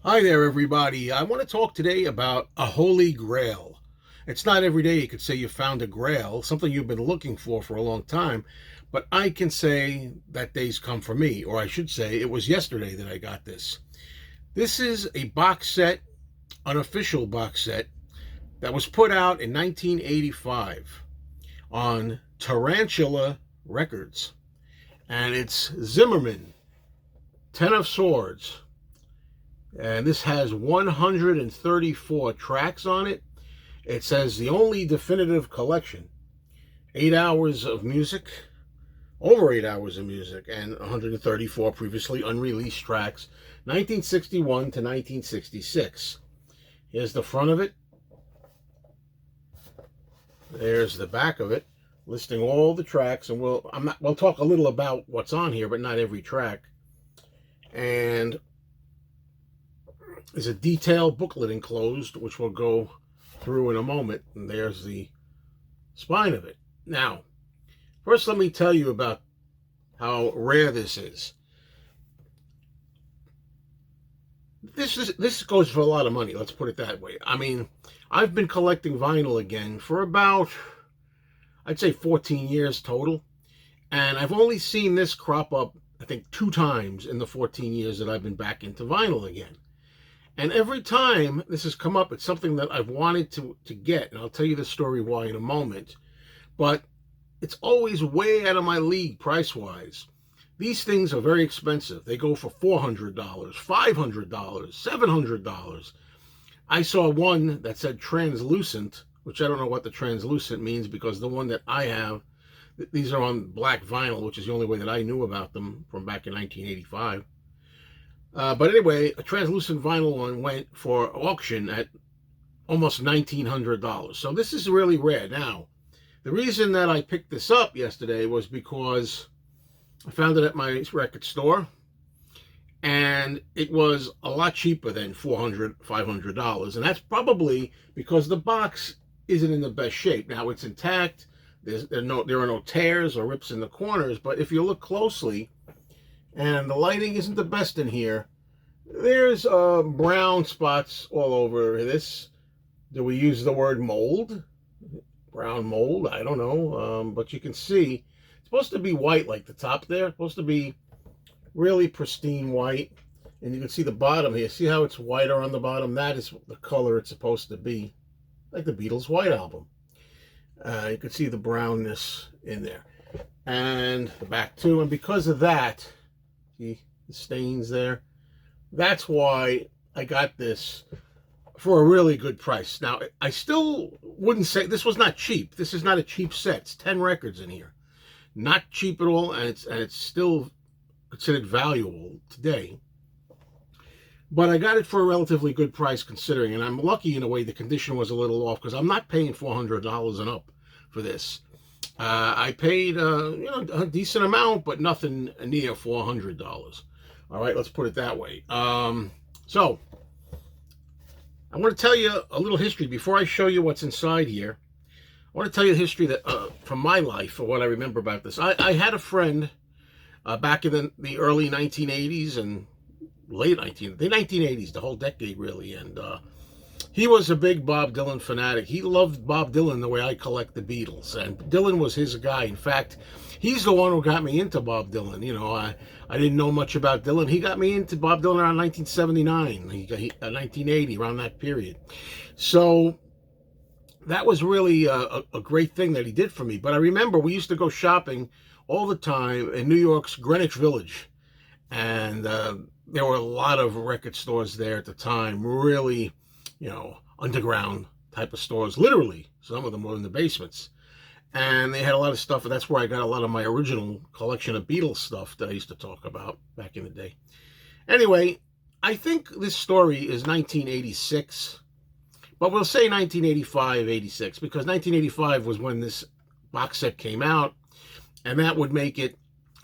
Hi there, everybody. I want to talk today about a holy grail. It's not every day you could say you found a grail, something you've been looking for a long time, but I can say that day's come for me, or I should say it was yesterday that I got this. This is a box set, an official box set, that was put out in 1985 on Tarantula Records, and it's Zimmerman, Ten of Swords. And this has 134 tracks on it. It says the only definitive collection. 8 hours of music, over 8 hours of music, and 134 previously unreleased tracks, 1961 to 1966. Here's the front of it. There's the back of it, listing all the tracks, and we'll talk a little about what's on here, but not every track. And there's a detailed booklet enclosed, which we'll go through in a moment. And there's the spine of it. Now, first let me tell you about how rare this is. This goes for a lot of money, let's put it that way. I mean, I've been collecting vinyl again for about, I'd say 14 years total. And I've only seen this crop up, I think, 2 times in the 14 years that I've been back into vinyl again. And every time this has come up, it's something that I've wanted to get. And I'll tell you the story why in a moment. But it's always way out of my league price-wise. These things are very expensive. They go for $400, $500, $700. I saw one that said translucent, which I don't know what the translucent means, because the one that I have, these are on black vinyl, which is the only way that I knew about them from back in 1985. But anyway, a translucent vinyl one went for auction at almost $1,900. So this is really rare. Now, the reason that I picked this up yesterday was because I found it at my record store, and it was a lot cheaper than $400, $500. And that's probably because the box isn't in the best shape. Now, it's intact. There are no tears or rips in the corners, but if you look closely, and the lighting isn't the best in here, there's brown spots all over this. Do we use the word mold? Brown mold? I don't know. But you can see it's supposed to be white like the top there. It's supposed to be really pristine white. And you can see the bottom here. See how it's whiter on the bottom? That is the color it's supposed to be. Like the Beatles' White Album. You can see the brownness in there. And the back too. And because of that, see the stains there? That's why I got this for a really good price. Now, I still wouldn't say this was not cheap. This is not a cheap set. It's 10 records in here. Not cheap at all, and it's still considered valuable today. But I got it for a relatively good price considering, and I'm lucky in a way the condition was a little off, because I'm not paying $400 and up for this. I paid a decent amount, but nothing near $400. All right, let's put it that way. So I want to tell you a little history before I show you what's inside here. I want to tell you the history that from my life, or what I remember about this. I had a friend back in the early 1980s and late 1980s, the whole decade really, and he was a big Bob Dylan fanatic. He loved Bob Dylan the way I collect the Beatles, and Dylan was his guy. In fact, he's the one who got me into Bob Dylan. You know, I didn't know much about Dylan. He got me into Bob Dylan around 1979, 1980, around that period. So that was really a great thing that he did for me. But I remember we used to go shopping all the time in New York's Greenwich Village, and there were a lot of record stores there at the time, really, underground type of stores. Literally, some of them were in the basements. And they had a lot of stuff, and that's where I got a lot of my original collection of Beatles stuff that I used to talk about back in the day. Anyway, I think this story is 1986, but we'll say 1985, 86, because 1985 was when this box set came out, and that would make it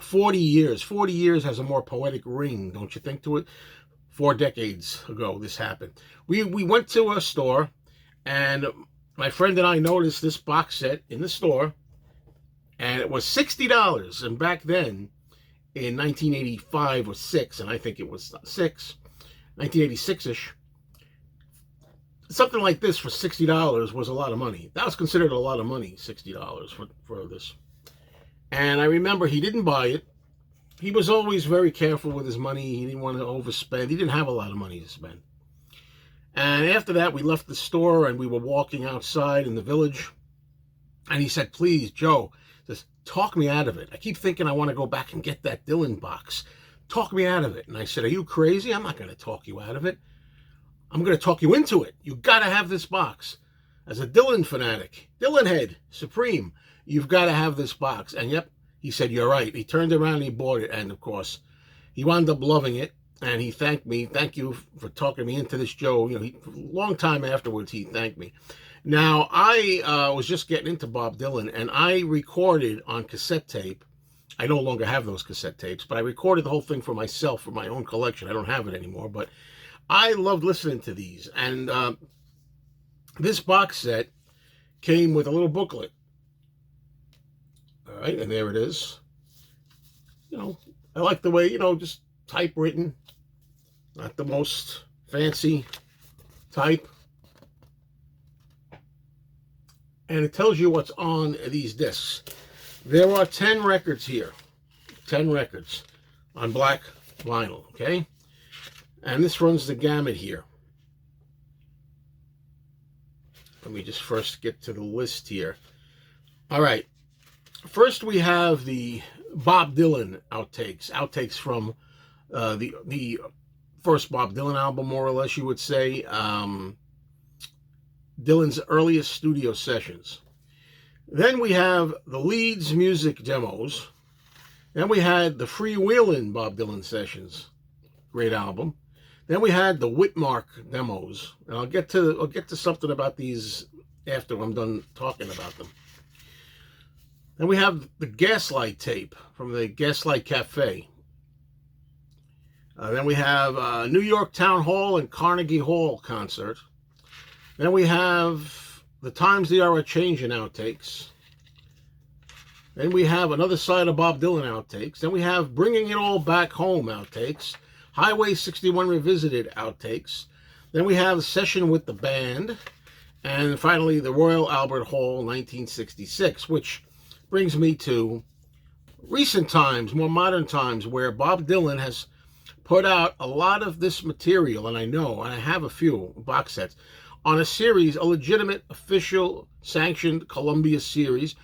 40 years. 40 years has a more poetic ring, don't you think, to it? 4 decades ago this happened. We went to a store, and my friend and I noticed this box set in the store, and it was $60. And back then, in 1985 or 6, and I think it was 6, 1986-ish. Something like this for $60 was a lot of money. That was considered a lot of money, $60 for this. And I remember he didn't buy it. He was always very careful with his money. He didn't want to overspend. He didn't have a lot of money to spend. And after that, we left the store and we were walking outside in the village. And he said, please, Joe, just talk me out of it. I keep thinking I want to go back and get that Dylan box. Talk me out of it. And I said, are you crazy? I'm not going to talk you out of it. I'm going to talk you into it. You got to have this box. As a Dylan fanatic, Dylan head, supreme, you've got to have this box. And yep, he said, you're right. He turned around and he bought it. And of course, he wound up loving it. And he thanked me. Thank you for talking me into this, Joe. You know, a long time afterwards, he thanked me. Now, I was just getting into Bob Dylan, and I recorded on cassette tape. I no longer have those cassette tapes, but I recorded the whole thing for myself, for my own collection. I don't have it anymore, but I loved listening to these. And this box set came with a little booklet. All right, and there it is. You know, I like the way, you know, just typewritten. Not the most fancy type. And it tells you what's on these discs. There are 10 records here. 10 records on black vinyl, okay? And this runs the gamut here. Let me just first get to the list here. All right. First we have the Bob Dylan outtakes. Outtakes from the first Bob Dylan album, more or less, you would say. Dylan's earliest studio sessions. Then we have the Leeds music demos. Then we had the Freewheelin' Bob Dylan sessions. Great album. Then we had the Whitmark demos. And I'll get to something about these after I'm done talking about them. Then we have the Gaslight tape from the Gaslight Cafe. Then we have New York Town Hall and Carnegie Hall concert. Then we have the Times They Are A-Changin' outtakes. Then we have another side of Bob Dylan outtakes. Then we have Bringing It All Back Home outtakes. Highway 61 Revisited outtakes. Then we have Session with the Band. And finally, the Royal Albert Hall 1966, which brings me to recent times, more modern times, where Bob Dylan has put out a lot of this material, and I know, and I have a few box sets, on a series, a legitimate, official, sanctioned Columbia series,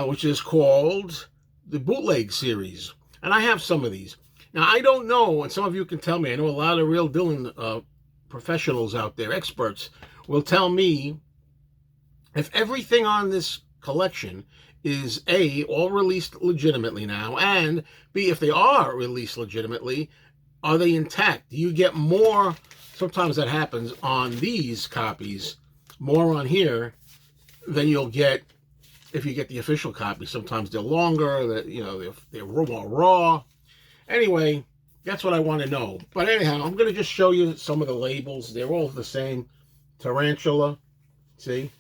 which is called the Bootleg series. And I have some of these. Now, I don't know, and some of you can tell me, I know a lot of real Dylan professionals out there, experts, will tell me if everything on this collection is A, all released legitimately now, and B, if they are released legitimately, are they intact? Do you get more? Sometimes that happens on these copies, more on here than you'll get if you get the official copy. Sometimes they're longer, they're more raw. Anyway, that's what I want to know. But anyhow, I'm going to just show you some of the labels. They're all the same. Tarantula, see?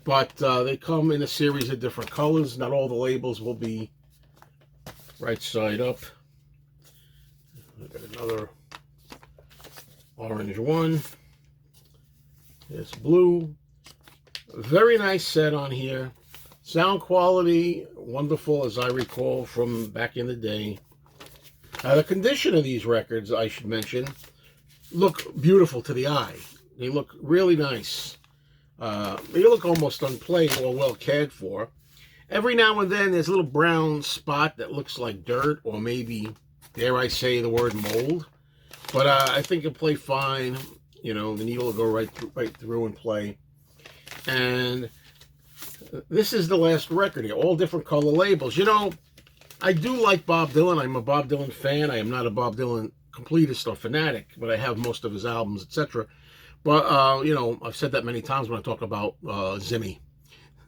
But they come in a series of different colors. Not all the labels will be right side up. I got another orange one. It's blue. Very nice set on here. Sound quality, wonderful as I recall from back in the day. The condition of these records, I should mention, look beautiful to the eye. They look really nice. They look almost unplayed or well cared for. Every now and then there's a little brown spot that looks like dirt, or maybe, dare I say the word, mold. But I think it'll play fine. You know, the needle will go right through and play. And this is the last record here. All different color labels. You know, I do like Bob Dylan. I'm a Bob Dylan fan. I am not a Bob Dylan completist or fanatic, but I have most of his albums, etc. But, you know, I've said that many times when I talk about Zimmy.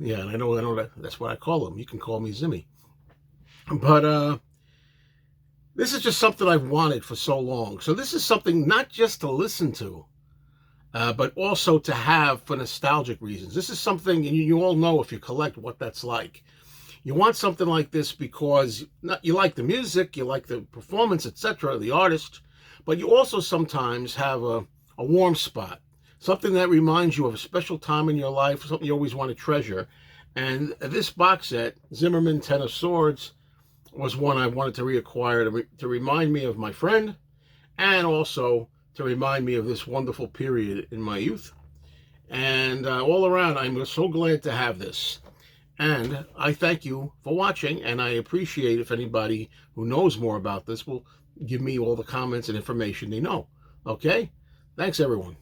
Yeah, and I know that's what I call him. You can call me Zimmy. But this is just something I've wanted for so long. So this is something not just to listen to, but also to have for nostalgic reasons. This is something, and you all know if you collect what that's like. You want something like this because you like the music, you like the performance, etc., the artist, but you also sometimes have a warm spot, something that reminds you of a special time in your life, something you always want to treasure. And this box set, Zimmerman Ten of Swords, was one I wanted to reacquire to remind me of my friend, and also to remind me of this wonderful period in my youth. And all around, I'm so glad to have this. And I thank you for watching, and I appreciate if anybody who knows more about this will give me all the comments and information they know. Okay? Thanks, everyone.